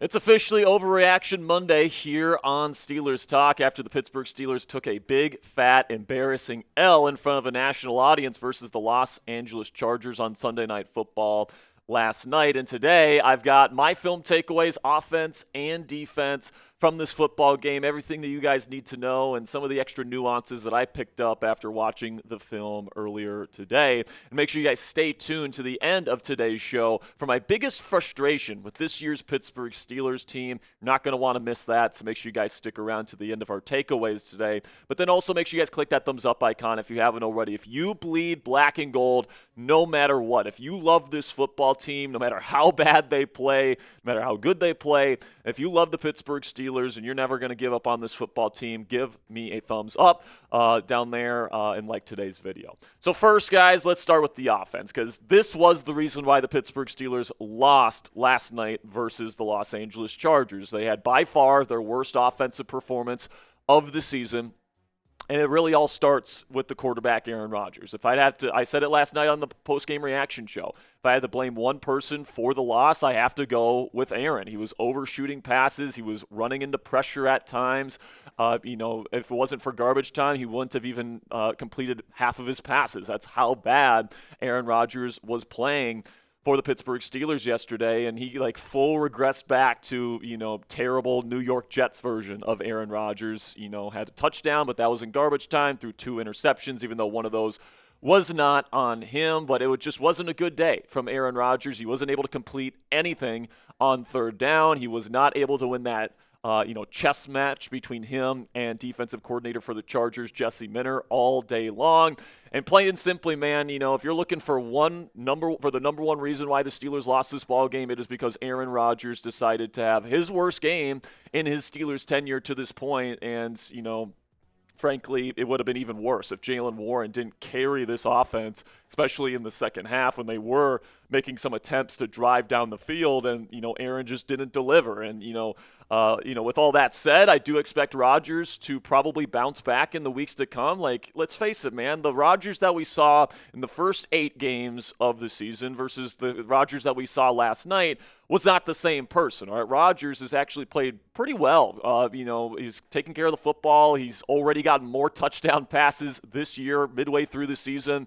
It's officially Overreaction Monday here on Steelers Talk after the Pittsburgh Steelers took a big, fat, embarrassing L in front of a national audience versus the Los Angeles Chargers on Sunday Night Football last night. And today I've got my film takeaways, offense and defense from this football game, everything that you guys need to know, and some of the extra nuances that I picked up after watching the film earlier today. And make sure you guys stay tuned to the end of today's show for my biggest frustration with this year's Pittsburgh Steelers team. You're not going to want to miss that, so make sure you guys stick around to the end of our takeaways today. But then also make sure you guys click that thumbs up icon if you haven't already. If you bleed black and gold, no matter what, if you love this football team, no matter how bad they play, no matter how good they play, if you love the Pittsburgh Steelers and you're never going to give up on this football team, give me a thumbs up down there and like today's video. So first, guys, let's start with the offense, because this was the reason why the Pittsburgh Steelers lost last night versus the Los Angeles Chargers. They had by far their worst offensive performance of the season. And it really all starts with the quarterback, Aaron Rodgers. If I'd have to, I said it last night on the post-game reaction show, if I had to blame one person for the loss, I have to go with Aaron. He was overshooting passes. He was running into pressure at times. If it wasn't for garbage time, he wouldn't have even completed half of his passes. That's how bad Aaron Rodgers was playing for the Pittsburgh Steelers yesterday, and he full regressed back to, terrible New York Jets version of Aaron Rodgers. Had a touchdown, but that was in garbage time, threw 2 interceptions, even though one of those was not on him. But it just wasn't a good day from Aaron Rodgers. He wasn't able to complete anything on third down. He was not able to win that chess match between him and defensive coordinator for the Chargers, Jesse Minter, all day long. And plain and simply, man, if you're looking for the number one reason why the Steelers lost this ball game, it is because Aaron Rodgers decided to have his worst game in his Steelers tenure to this point. And, frankly, it would have been even worse if Jaylen Warren didn't carry this offense, especially in the second half when they were making some attempts to drive down the field, and Aaron just didn't deliver. And with all that said, I do expect Rodgers to probably bounce back in the weeks to come. Let's face it, man, the Rodgers that we saw in the first 8 games of the season versus the Rodgers that we saw last night was not the same person. All right, Rodgers has actually played pretty well. He's taking care of the football. He's already gotten more touchdown passes this year, midway through the season,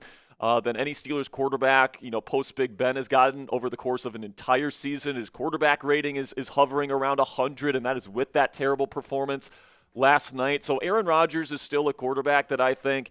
than any Steelers quarterback, post Big Ben has gotten over the course of an entire season. His quarterback rating is hovering around 100, and that is with that terrible performance last night. So Aaron Rodgers is still a quarterback that I think,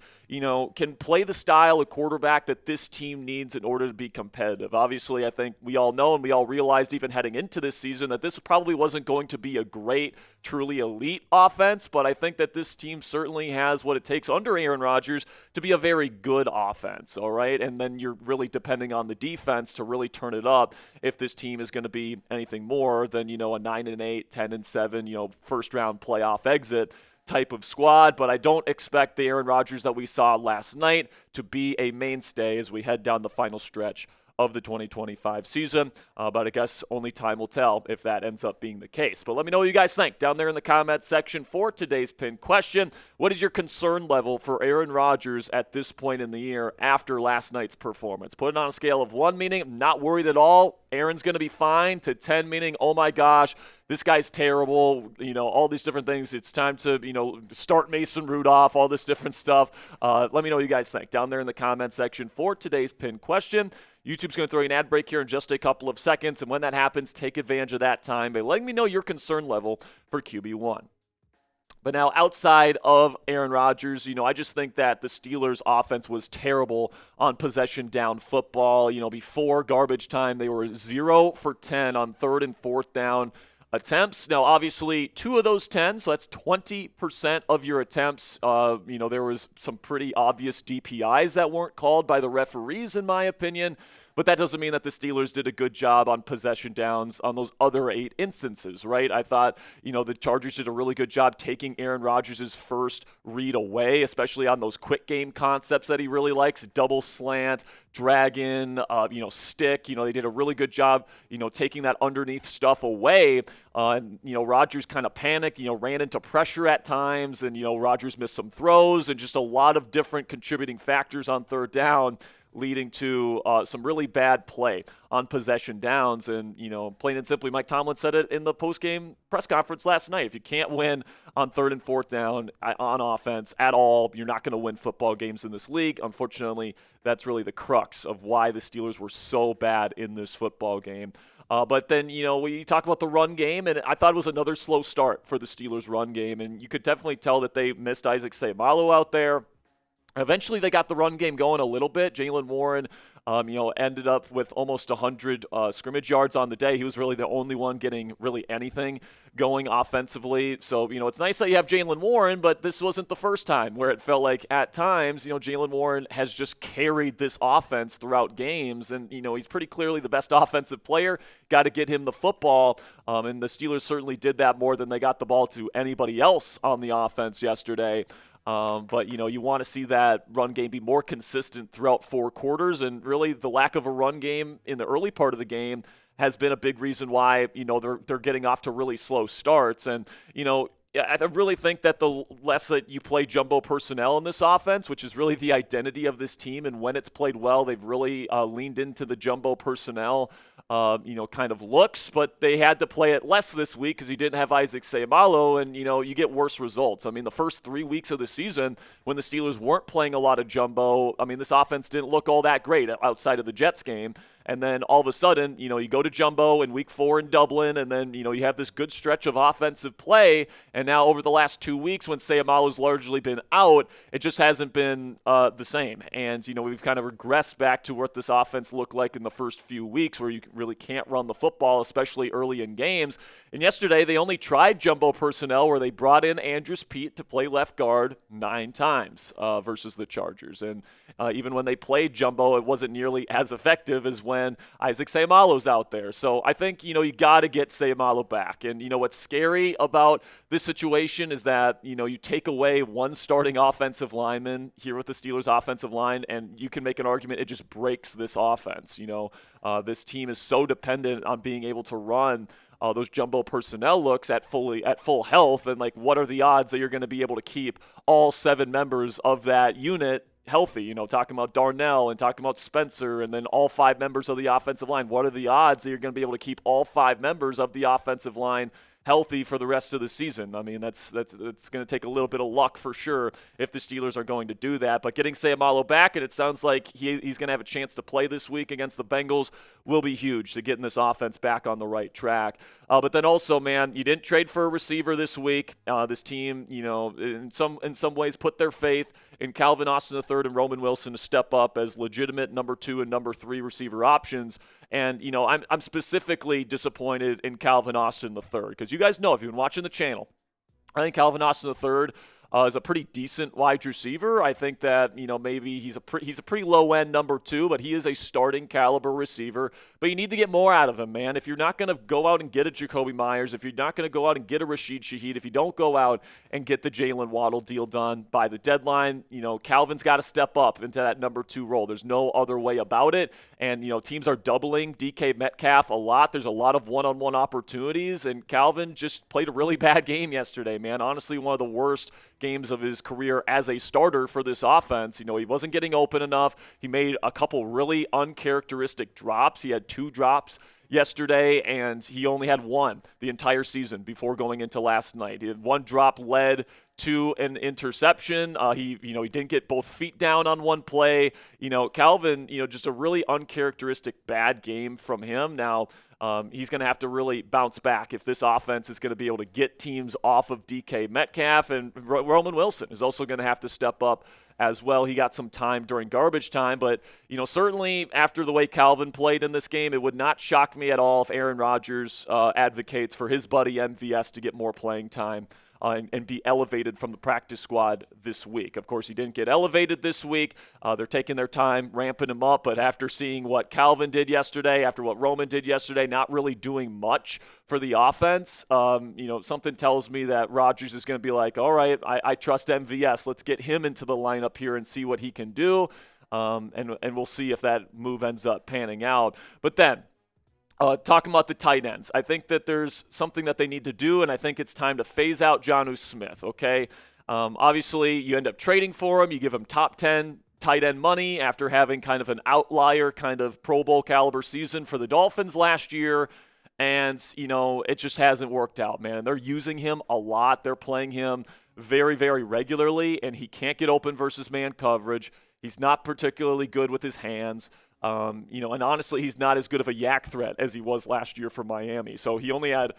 can play the style of quarterback that this team needs in order to be competitive. Obviously, I think we all know and we all realized even heading into this season that this probably wasn't going to be a great, truly elite offense, but I think that this team certainly has what it takes under Aaron Rodgers to be a very good offense, all right? And then you're really depending on the defense to really turn it up if this team is going to be anything more than, a 9-8, 10-7, first-round playoff exit type of squad. But I don't expect the Aaron Rodgers that we saw last night to be a mainstay as we head down the final stretch of the 2025 season, but I guess only time will tell if that ends up being the case. But let me know what you guys think down there in the comment section for today's pinned question. What is your concern level for Aaron Rodgers at this point in the year after last night's performance? Put it on a scale of 1, meaning I'm not worried at all, Aaron's going to be fine, to 10, meaning, oh my gosh, this guy's terrible, all these different things. It's time to, start Mason Rudolph, all this different stuff. Let me know what you guys think down there in the comment section for today's pinned question. YouTube's going to throw you an ad break here in just a couple of seconds, and when that happens, take advantage of that time by letting me know your concern level for QB1. But now, outside of Aaron Rodgers, I just think that the Steelers' offense was terrible on possession down football. Before garbage time, they were 0 for 10 on 3rd and 4th down attempts. Now, obviously, 2 of those 10, so that's 20% of your attempts. There was some pretty obvious DPIs that weren't called by the referees, in my opinion. But that doesn't mean that the Steelers did a good job on possession downs on those other 8 instances, right? I thought, the Chargers did a really good job taking Aaron Rodgers' first read away, especially on those quick game concepts that he really likes, double slant, drag in, stick. They did a really good job, taking that underneath stuff away. And Rodgers kind of panicked, ran into pressure at times, and, Rodgers missed some throws and just a lot of different contributing factors on third down leading to some really bad play on possession downs. And, plain and simply, Mike Tomlin said it in the post-game press conference last night. If you can't win on 3rd and 4th down on offense at all, you're not going to win football games in this league. Unfortunately, that's really the crux of why the Steelers were so bad in this football game. But then, we talk about the run game, and I thought it was another slow start for the Steelers' run game, and you could definitely tell that they missed Isaac Seumalo out there. Eventually, they got the run game going a little bit. Jaylen Warren, ended up with almost 100 scrimmage yards on the day. He was really the only one getting really anything going offensively. So, it's nice that you have Jaylen Warren, but this wasn't the first time where it felt like at times, Jaylen Warren has just carried this offense throughout games. And, he's pretty clearly the best offensive player. Got to get him the football. And the Steelers certainly did that more than they got the ball to anybody else on the offense yesterday. But, you want to see that run game be more consistent throughout 4 quarters. And really the lack of a run game in the early part of the game has been a big reason why, they're getting off to really slow starts. And, I really think that the less that you play jumbo personnel in this offense, which is really the identity of this team, and when it's played well, they've really leaned into the jumbo personnel, kind of looks, but they had to play it less this week because you didn't have Isaac Seumalo, and, you get worse results. I mean, the first 3 weeks of the season when the Steelers weren't playing a lot of jumbo, this offense didn't look all that great outside of the Jets game. And then all of a sudden, you go to jumbo in week 4 in Dublin, and then, you have this good stretch of offensive play. And now over the last 2 weeks when Seumalo's largely been out, it just hasn't been the same. And, we've kind of regressed back to what this offense looked like in the first few weeks where you really can't run the football, especially early in games. And yesterday they only tried jumbo personnel where they brought in Andrus Peat to play left guard 9 times versus the Chargers. And even when they played jumbo, it wasn't nearly as effective as when Isaac Seumalo's out there. So I think, you got to get Seumalo back. And, what's scary about this situation is that, you take away one starting offensive lineman here with the Steelers offensive line, and you can make an argument it just breaks this offense. This team is so dependent on being able to run those jumbo personnel looks at full health. And, what are the odds that you're going to be able to keep all 7 members of that unit healthy? Talking about Darnell and talking about Spencer and then all 5 members of the offensive line. What are the odds that you're going to be able to keep all 5 members of the offensive line healthy for the rest of the season? That's going to take a little bit of luck for sure if the Steelers are going to do that. But getting Seumalo back, and it sounds like he's going to have a chance to play this week against the Bengals, will be huge to getting this offense back on the right track. But then also, man, you didn't trade for a receiver this week. This team, in some ways put their faith in Calvin Austin III and Roman Wilson to step up as legitimate number 2 and number 3 receiver options. And, I'm specifically disappointed in Calvin Austin III because you guys know, if you've been watching the channel, I think Calvin Austin III is a pretty decent wide receiver. I think that, maybe he's a pretty low-end number 2, but he is a starting caliber receiver. But you need to get more out of him, man. If you're not going to go out and get a Jacoby Myers, if you're not going to go out and get a Rashid Shaheed, if you don't go out and get the Jalen Waddle deal done by the deadline, Calvin's got to step up into that number 2 role. There's no other way about it. And, teams are doubling DK Metcalf a lot. There's a lot of one-on-one opportunities, and Calvin just played a really bad game yesterday, man. Honestly, one of the worst games of his career as a starter for this offense. He wasn't getting open enough. He made a couple really uncharacteristic drops. He had 2 drops yesterday, and he only had 1 the entire season before going into last night. He had 1 drop led to an interception. He didn't get both feet down on one play. Calvin, just a really uncharacteristic bad game from him. Now, he's going to have to really bounce back if this offense is going to be able to get teams off of DK Metcalf, and Roman Wilson is also going to have to step up as well. He got some time during garbage time, but, certainly after the way Calvin played in this game, it would not shock me at all if Aaron Rodgers advocates for his buddy MVS to get more playing time and be elevated from the practice squad this week. Of course, he didn't get elevated this week. They're taking their time, ramping him up, but after seeing what Calvin did yesterday, after what Roman did yesterday, not really doing much for the offense, something tells me that Rodgers is going to be like, all right, I trust MVS. Let's get him into the lineup here and see what he can do, and we'll see if that move ends up panning out. But then, talking about the tight ends, I think that there's something that they need to do, and I think it's time to phase out Jonnu Smith, okay? Obviously, you end up trading for him. You give him top 10 tight end money after having kind of an outlier kind of Pro Bowl caliber season for the Dolphins last year. And, it just hasn't worked out, man. They're using him a lot. They're playing him very, very regularly, and he can't get open versus man coverage. He's not particularly good with his hands. And honestly, he's not as good of a yak threat as he was last year for Miami. So he only had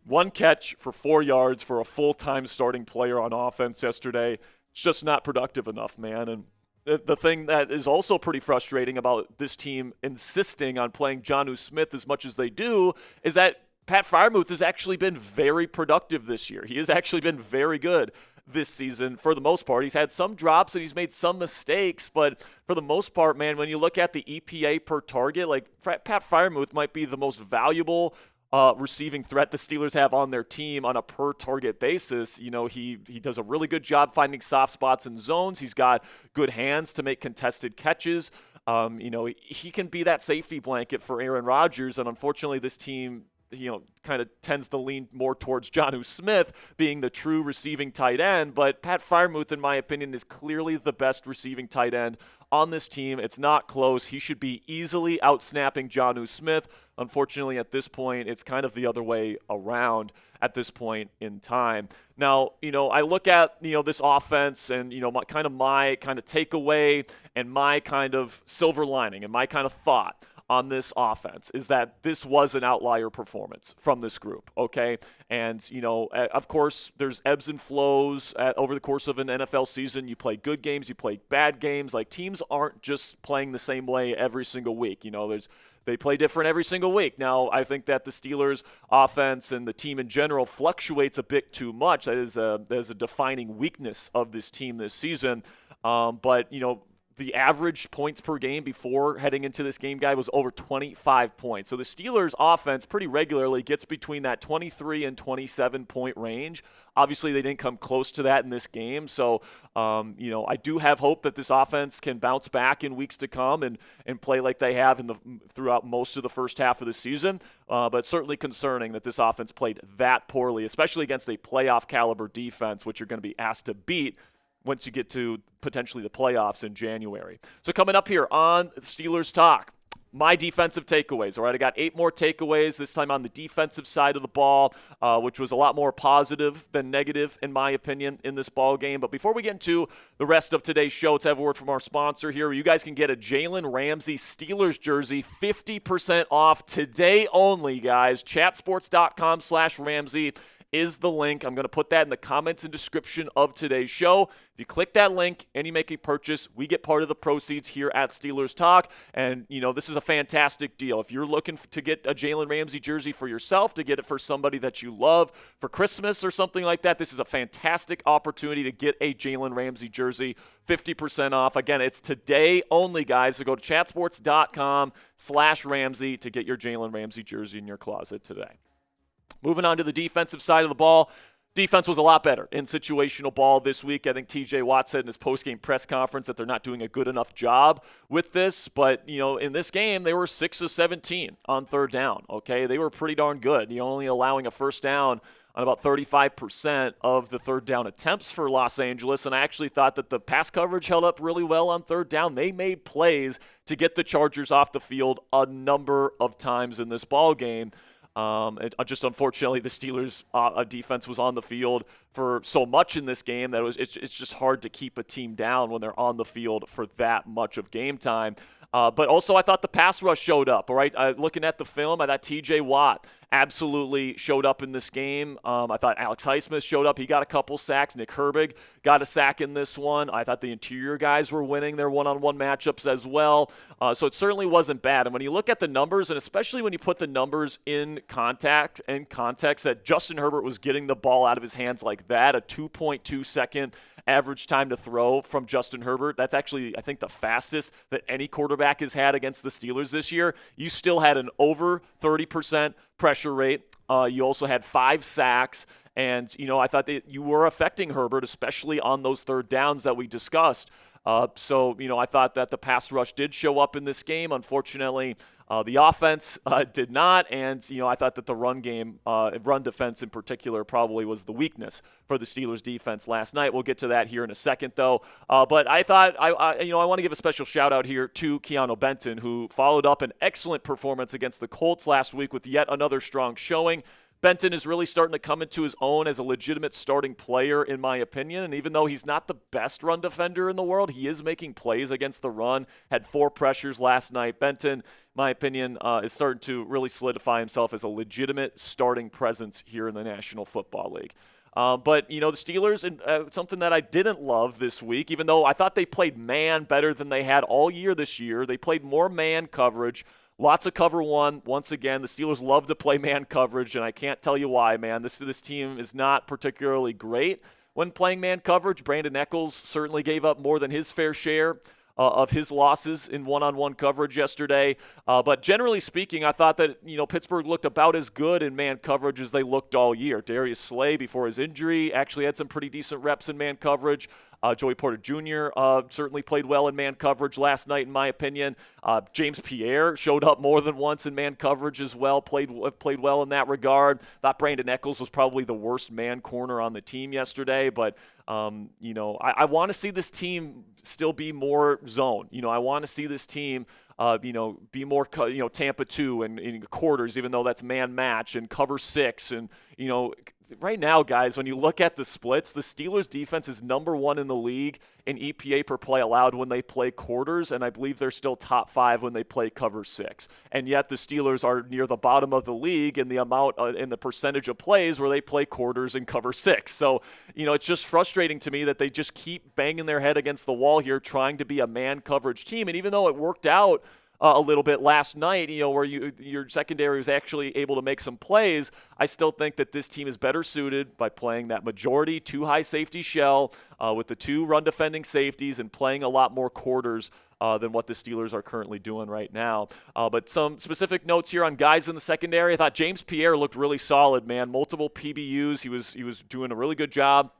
one catch for 4 yards for a full-time starting player on offense yesterday. It's just not productive enough, man. And the thing that is also pretty frustrating about this team insisting on playing Jonnu Smith as much as they do is that Pat Freiermuth has actually been very productive this year. He has actually been very good this season for the most part. He's had some drops and he's made some mistakes, but for the most part, man, when you look at the EPA per target, like Pat Freiermuth might be the most valuable receiving threat the Steelers have on their team on a per target basis. He does a really good job finding soft spots in zones. He's got good hands to make contested catches. He can be that safety blanket for Aaron Rodgers, and unfortunately this team kind of tends to lean more towards Jonnu Smith being the true receiving tight end. But Pat Freiermuth, in my opinion, is clearly the best receiving tight end on this team. It's not close. He should be easily outsnapping Jonnu Smith. Unfortunately, at this point, it's kind of the other way around at this point in time. Now, I look at, this offense and, my kind of takeaway and my kind of silver lining and my kind of thought on this offense is that this was an outlier performance from this group, okay? And, of course, there's ebbs and flows over the course of an NFL season. You play good games, you play bad games. Like, teams aren't just playing the same way every single week. They play different every single week. Now, I think that the Steelers' offense and the team in general fluctuates a bit too much. That is a defining weakness of this team this season. But the average points per game before heading into this game, guy, was over 25 points. So the Steelers' offense pretty regularly gets between that 23 and 27 point range. Obviously, they didn't come close to that in this game. So, I do have hope that this offense can bounce back in weeks to come and play like they have throughout most of the first half of the season. But certainly concerning that this offense played that poorly, especially against a playoff caliber defense, which you're going to be asked to beat once you get to potentially the playoffs in January. So coming up here on Steelers Talk, my defensive takeaways. All right, I got 8 more takeaways, this time on the defensive side of the ball, which was a lot more positive than negative, in my opinion, in this ball game. But before we get into the rest of today's show, let's have a word from our sponsor here. You guys can get a Jalen Ramsey Steelers jersey, 50% off today only, guys. Chatsports.com/Ramsey is the link. I'm going to put that in the comments and description of today's show. If you click that link and you make a purchase, we get part of the proceeds here at Steelers Talk. And, this is a fantastic deal. If you're looking to get a Jalen Ramsey jersey for yourself, to get it for somebody that you love for Christmas or something like that, this is a fantastic opportunity to get a Jalen Ramsey jersey, 50% off. Again, it's today only, guys. So go to chatsports.com/Ramsey to get your Jalen Ramsey jersey in your closet today. Moving on to the defensive side of the ball, defense was a lot better in situational ball this week. I think T.J. Watt said in his postgame press conference that they're not doing a good enough job with this. But, in this game, they were 6 of 17 on third down, okay? They were pretty darn good. Only allowing a first down on about 35% of the third down attempts for Los Angeles. And I actually thought that the pass coverage held up really well on third down. They made plays to get the Chargers off the field a number of times in this ball game. Just unfortunately, the Steelers' defense was on the field for so much in this game that it's just hard to keep a team down when they're on the field for that much of game time. But also, I thought the pass rush showed up. All right, looking at the film, I thought T.J. Watt absolutely showed up in this game. I thought Alex Highsmith showed up. He got a couple sacks. Nick Herbig got a sack in this one. I thought the interior guys were winning their one-on-one matchups as well. So it certainly wasn't bad. And when you look at the numbers, and especially when you put the numbers in context, that Justin Herbert was getting the ball out of his hands like that, a 2.2 second average time to throw from Justin Herbert. That's actually, I think, the fastest that any quarterback has had against the Steelers this year. You still had an over 30% pressure rate. You also had 5 sacks. And, I thought that you were affecting Herbert, especially on those third downs that we discussed. So, I thought that the pass rush did show up in this game. Unfortunately, The offense did not, and I thought that the run game, run defense in particular, probably was the weakness for the Steelers defense last night. We'll get to that here in a second, though. But I thought I want to give a special shout out here to Keanu Benton, who followed up an excellent performance against the Colts last week with yet another strong showing. Benton is really starting to come into his own as a legitimate starting player, in my opinion. And even though he's not the best run defender in the world, he is making plays against the run. Had 4 pressures last night. Benton, in my opinion, is starting to really solidify himself as a legitimate starting presence here in the National Football League. But the Steelers, and something that I didn't love this week, even though I thought they played man better than they had all year this year, they played more man coverage. Lots of cover one. Once again, the Steelers love to play man coverage, and I can't tell you why, man. This team is not particularly great when playing man coverage. Brandon Echols certainly gave up more than his fair share of his losses in one-on-one coverage yesterday. But generally speaking, I thought that Pittsburgh looked about as good in man coverage as they looked all year. Darius Slay, before his injury, actually had some pretty decent reps in man coverage. Joey Porter Jr. Certainly played well in man coverage last night, in my opinion. James Pierre showed up more than once in man coverage as well, played well in that regard. Thought Brandon Echols was probably the worst man corner on the team yesterday, but I want to see this team still be more zone. I want to see this team be more, Tampa 2 and in quarters, even though that's man match, and cover 6. And, right now, guys, when you look at the splits, the Steelers defense is number 1 in the league in EPA per play allowed when they play quarters, and I believe they're still top 5 when they play cover 6. And yet the Steelers are near the bottom of the league in the amount, in the percentage of plays where they play quarters and cover 6. So, it's just frustrating to me that they just keep banging their head against the wall here trying to be a man coverage team. And even though it worked out a little bit last night, where your secondary was actually able to make some plays, I still think that this team is better suited by playing that majority 2 high safety shell with the 2 run defending safeties and playing a lot more quarters than what the Steelers are currently doing right now. But some specific notes here on guys in the secondary. I thought James Pierre looked really solid, man. Multiple PBUs. He was doing a really good job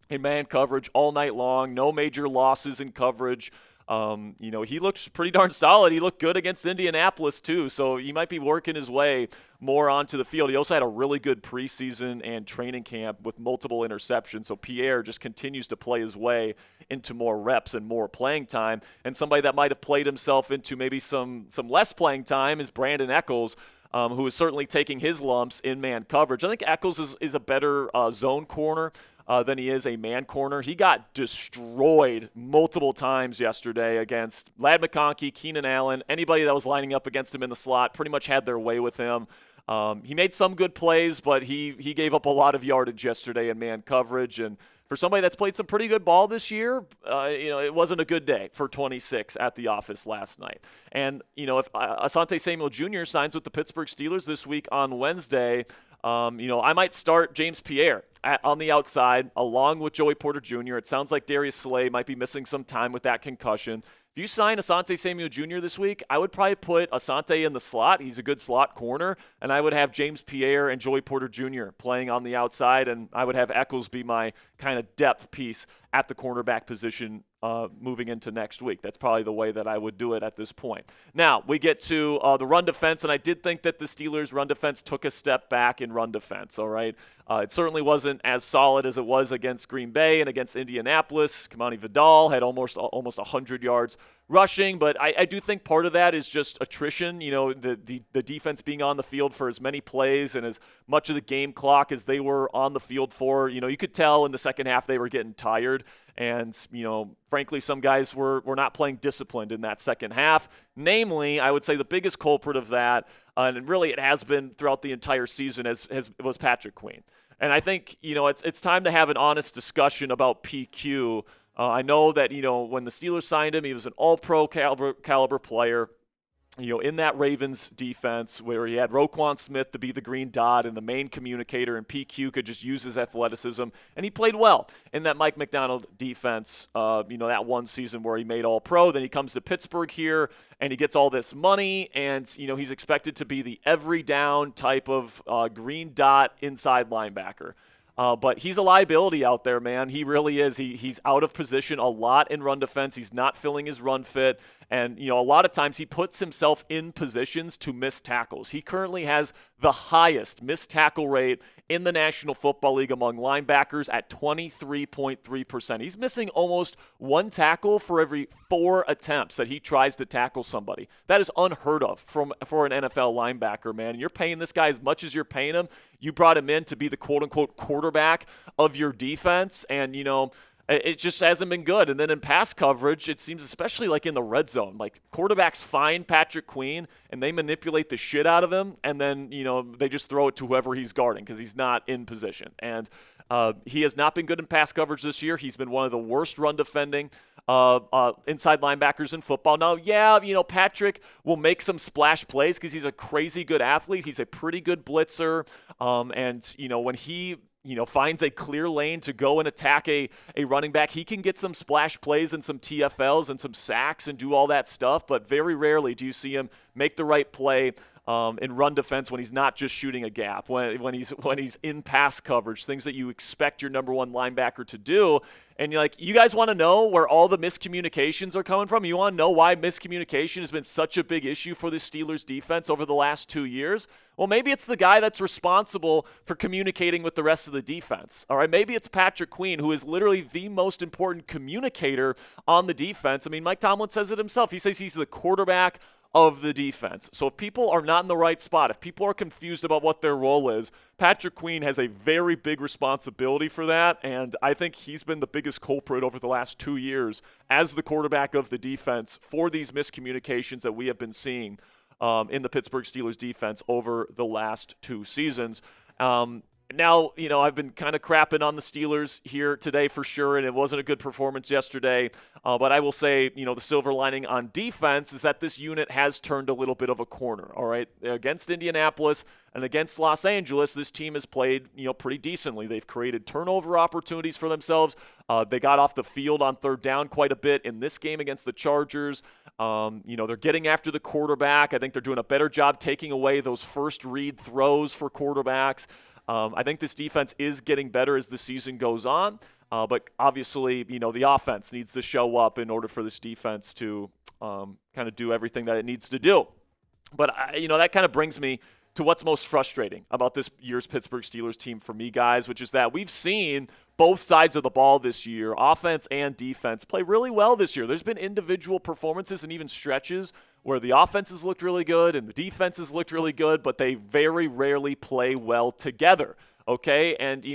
in man coverage all night long. No major losses in coverage. He looked pretty darn solid. He looked good against Indianapolis too, so he might be working his way more onto the field. He also had a really good preseason and training camp with multiple interceptions, so Pierre just continues to play his way into more reps and more playing time. And somebody that might have played himself into maybe some less playing time is Brandon Echols, who is certainly taking his lumps in man coverage. I think Echols is a better zone corner than he is a man corner. He got destroyed multiple times yesterday against Ladd McConkey, Keenan Allen, anybody that was lining up against him in the slot pretty much had their way with him. He made some good plays, but he gave up a lot of yardage yesterday in man coverage. And for somebody that's played some pretty good ball this year, it wasn't a good day for 26 at the office last night. And, if Asante Samuel Jr. signs with the Pittsburgh Steelers this week on Wednesday, I might start James Pierre on the outside along with Joey Porter Jr. It sounds like Darius Slay might be missing some time with that concussion. If you sign Asante Samuel Jr. this week, I would probably put Asante in the slot. He's a good slot corner. And I would have James Pierre and Joey Porter Jr. playing on the outside. And I would have Echols be my kind of depth piece at the cornerback position moving into next week. That's probably the way that I would do it at this point. Now, we get to the run defense, and I did think that the Steelers' run defense took a step back in run defense, all right? It certainly wasn't as solid as it was against Green Bay and against Indianapolis. Kamani Vidal had almost 100 yards rushing, but I do think part of that is just attrition, the defense being on the field for as many plays and as much of the game clock as they were on the field for. You could tell in the second half they were getting tired. And, frankly, some guys were not playing disciplined in that second half. Namely, I would say the biggest culprit of that, and really it has been throughout the entire season, was Patrick Queen. And I think, it's time to have an honest discussion about PQ. I know that, when the Steelers signed him, he was an all-pro caliber player. In that Ravens defense where he had Roquan Smith to be the green dot and the main communicator, and PQ could just use his athleticism, and he played well in that Mike McDonald defense, that one season where he made All-Pro. Then he comes to Pittsburgh here, and he gets all this money, and, he's expected to be the every down type of green dot inside linebacker. But he's a liability out there, man. He really is. He's out of position a lot in run defense. He's not filling his run fit. And, a lot of times he puts himself in positions to miss tackles. He currently has the highest missed tackle rate in the National Football League among linebackers at 23.3%. He's missing almost one tackle for every 4 attempts that he tries to tackle somebody. That is unheard of for an NFL linebacker, man. You're paying this guy as much as you're paying him. You brought him in to be the quote-unquote quarterback of your defense, and, it just hasn't been good. And then in pass coverage, it seems, especially like in the red zone, like quarterbacks find Patrick Queen and they manipulate the shit out of him, and then, they just throw it to whoever he's guarding because he's not in position. And he has not been good in pass coverage this year. He's been one of the worst run defending inside linebackers in football. Now, Patrick will make some splash plays because he's a crazy good athlete. He's a pretty good blitzer. And when he finds a clear lane to go and attack a running back, he can get some splash plays and some TFLs and some sacks and do all that stuff, but very rarely do you see him make the right play in run defense when he's not just shooting a gap, when he's in pass coverage, things that you expect your number one linebacker to do. And you guys want to know where all the miscommunications are coming from? You want to know why miscommunication has been such a big issue for the Steelers defense over the last 2 years? Well, maybe it's the guy that's responsible for communicating with the rest of the defense. All right, maybe it's Patrick Queen, who is literally the most important communicator on the defense. I mean, Mike Tomlin says it himself. He says he's the quarterback of the defense. So if people are not in the right spot, if people are confused about what their role is, Patrick Queen has a very big responsibility for that, and I think he's been the biggest culprit over the last 2 years as the quarterback of the defense for these miscommunications that we have been seeing in the Pittsburgh Steelers defense over the last 2 seasons. Now, I've been kind of crapping on the Steelers here today for sure, and it wasn't a good performance yesterday. But I will say, the silver lining on defense is that this unit has turned a little bit of a corner, all right? Against Indianapolis and against Los Angeles, this team has played, pretty decently. They've created turnover opportunities for themselves. They got off the field on third down quite a bit in this game against the Chargers. They're getting after the quarterback. I think they're doing a better job taking away those first read throws for quarterbacks. I think this defense is getting better as the season goes on, but obviously, the offense needs to show up in order for this defense to kind of do everything that it needs to do. But, that kind of brings me to what's most frustrating about this year's Pittsburgh Steelers team for me, guys, which is that we've seen both sides of the ball this year, offense and defense, play really well this year. There's been individual performances and even stretches where the offenses looked really good and the defenses looked really good, but they very rarely play well together. Okay, and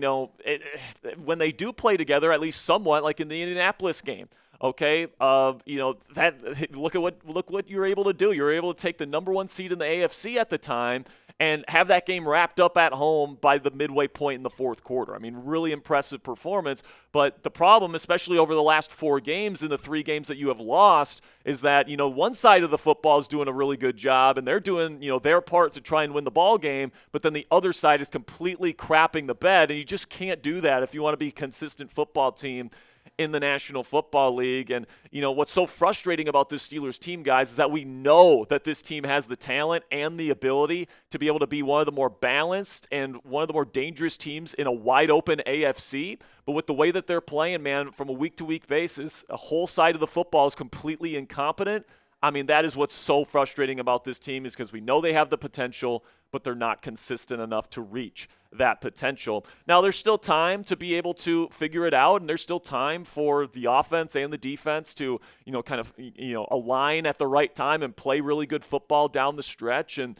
when they do play together, at least somewhat, like in the Indianapolis game. Okay, look what you were able to do. You were able to take the number 1 seed in the AFC at the time and have that game wrapped up at home by the midway point in the fourth quarter. I mean, really impressive performance. But the problem, especially over the last 4 games in the 3 games that you have lost, is that, one side of the football is doing a really good job and they're doing, their part to try and win the ball game, but then the other side is completely crapping the bed, and you just can't do that if you want to be a consistent football team in the National Football League. And, what's so frustrating about this Steelers team, guys, is that we know that this team has the talent and the ability to be able to be one of the more balanced and one of the more dangerous teams in a wide-open AFC. But with the way that they're playing, man, from a week-to-week basis, a whole side of the football is completely incompetent. I mean, that is what's so frustrating about this team, is because we know they have the potential, but they're not consistent enough to reach that potential. Now, there's still time to be able to figure it out, and there's still time for the offense and the defense to, align at the right time and play really good football down the stretch and,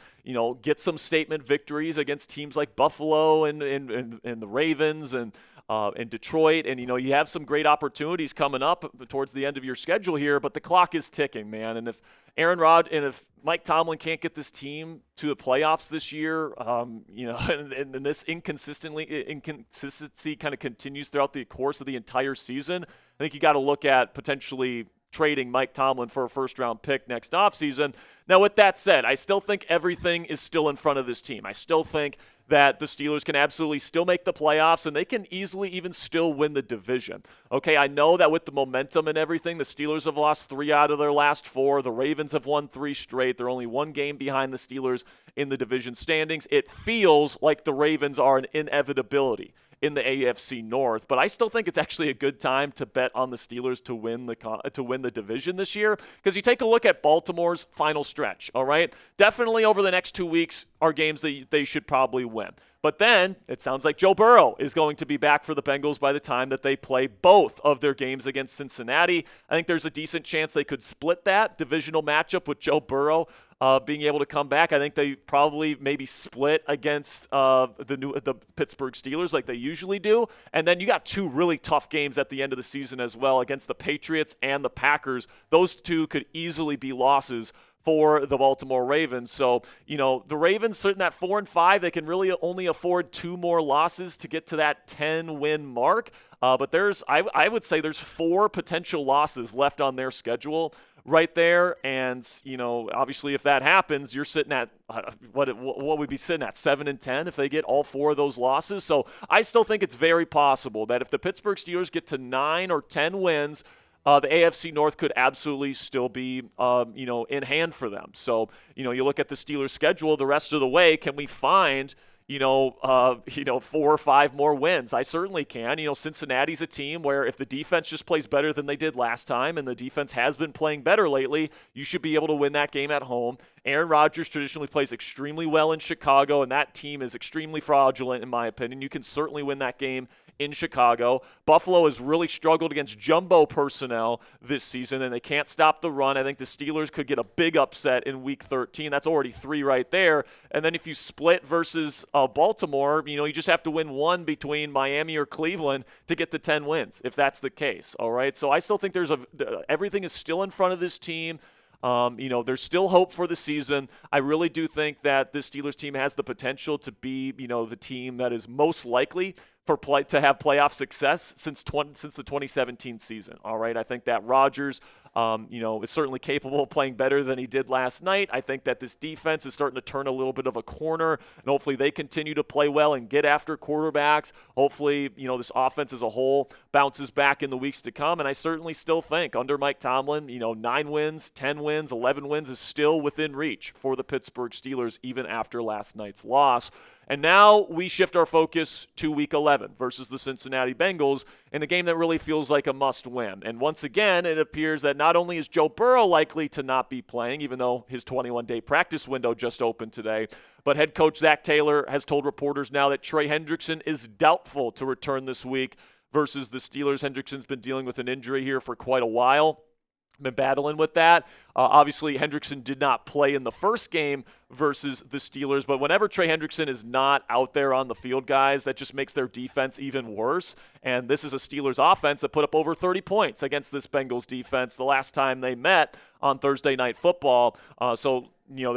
get some statement victories against teams like Buffalo and the Ravens and Detroit. And, you have some great opportunities coming up towards the end of your schedule here, but the clock is ticking, man. And if if Mike Tomlin can't get this team to the playoffs this year, and this inconsistency kind of continues throughout the course of the entire season, I think you got to look at potentially trading Mike Tomlin for a first-round pick next offseason. Now, with that said, I still think everything is still in front of this team. I still think that the Steelers can absolutely still make the playoffs, and they can easily even still win the division. Okay, I know that with the momentum and everything, the Steelers have lost 3 out of their last 4. The Ravens have won 3 straight. They're only 1 game behind the Steelers in the division standings. It feels like the Ravens are an inevitability in the AFC North. But I still think it's actually a good time to bet on the Steelers to win the division this year, because you take a look at Baltimore's final stretch, all right? Definitely over the next 2 weeks are games that they should probably win. But then it sounds like Joe Burrow is going to be back for the Bengals by the time that they play both of their games against Cincinnati. I think there's a decent chance they could split that divisional matchup with Joe Burrow being able to come back. I think they probably maybe split against the Pittsburgh Steelers like they usually do. And then you got 2 really tough games at the end of the season as well against the Patriots and the Packers. Those 2 could easily be losses for the Baltimore Ravens. So, the Ravens sitting at 4-5, they can really only afford 2 more losses to get to that 10-win mark. But I would say there's 4 potential losses left on their schedule right there. And, obviously if that happens, you're sitting at what would be sitting at 7-10 if they get all 4 of those losses. So I still think it's very possible that if the Pittsburgh Steelers get to 9 or 10 wins, the AFC North could absolutely still be, in hand for them. So, you look at the Steelers' schedule the rest of the way. Can we find, 4 or 5 more wins? I certainly can. Cincinnati's a team where if the defense just plays better than they did last time, and the defense has been playing better lately, you should be able to win that game at home. Aaron Rodgers traditionally plays extremely well in Chicago, and that team is extremely fraudulent, in my opinion. You can certainly win that game in Chicago. Buffalo has really struggled against jumbo personnel this season, and they can't stop the run. I think the Steelers could get a big upset in Week 13. That's already 3 right there. And then if you split versus Baltimore, you just have to win 1 between Miami or Cleveland to get to 10 wins, if that's the case. All right. So I still think everything is still in front of this team. There's still hope for the season. I really do think that this Steelers team has the potential to be, the team that is most likely to have playoff success since the 2017 season. All right, I think that Rodgers, is certainly capable of playing better than he did last night. I think that this defense is starting to turn a little bit of a corner, and hopefully they continue to play well and get after quarterbacks. Hopefully, this offense as a whole bounces back in the weeks to come. And I certainly still think under Mike Tomlin, 9 wins, 10 wins, 11 wins is still within reach for the Pittsburgh Steelers, even after last night's loss. And now we shift our focus to Week 11 versus the Cincinnati Bengals in a game that really feels like a must-win. And once again, it appears that not only is Joe Burrow likely to not be playing, even though his 21-day practice window just opened today, but head coach Zach Taylor has told reporters now that Trey Hendrickson is doubtful to return this week versus the Steelers. Hendrickson's been dealing with an injury here for quite a while. Been battling with that. Obviously, Hendrickson did not play in the first game versus the Steelers, but whenever Trey Hendrickson is not out there on the field, guys, that just makes their defense even worse. And this is a Steelers offense that put up over 30 points against this Bengals defense the last time they met on Thursday Night Football. They're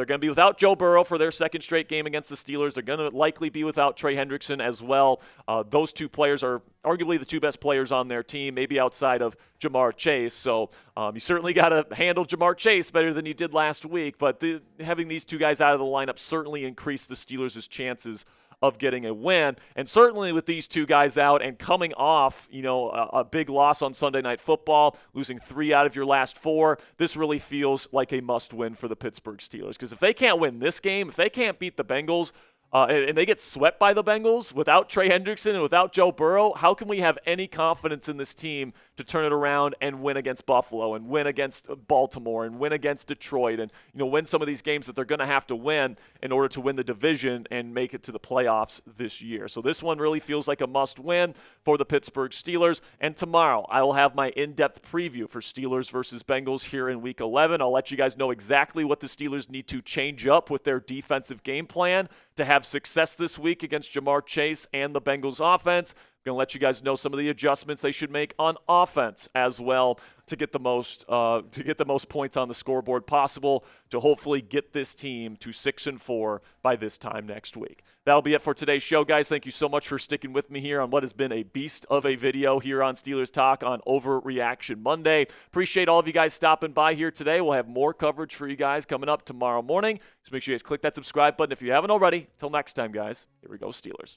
going to be without Joe Burrow for their second straight game against the Steelers. They're going to likely be without Trey Hendrickson as well. Those 2 players are arguably the 2 best players on their team, maybe outside of Jamar Chase. So you certainly got to handle Jamar Chase better than you did last week. But having these 2 guys out of the lineup certainly increased the Steelers' chances of getting a win. And certainly with these 2 guys out and coming off, a big loss on Sunday Night Football, losing 3 out of your last 4, this really feels like a must-win for the Pittsburgh Steelers. Because if they can't win this game, if they can't beat the Bengals, and they get swept by the Bengals without Trey Hendrickson and without Joe Burrow, how can we have any confidence in this team to turn it around and win against Buffalo and win against Baltimore and win against Detroit and win some of these games that they're going to have to win in order to win the division and make it to the playoffs this year? So this one really feels like a must-win for the Pittsburgh Steelers. And tomorrow I will have my in-depth preview for Steelers versus Bengals here in Week 11. I'll let you guys know exactly what the Steelers need to change up with their defensive game plan to have success this week against Jamar Chase and the Bengals offense. I'm going to let you guys know some of the adjustments they should make on offense as well to get the most points on the scoreboard possible to hopefully get this team to 6-4 by this time next week. That'll be it for today's show, guys. Thank you so much for sticking with me here on what has been a beast of a video here on Steelers Talk on Overreaction Monday. Appreciate all of you guys stopping by here today. We'll have more coverage for you guys coming up tomorrow morning. So make sure you guys click that subscribe button if you haven't already. Till next time, guys, here we go, Steelers.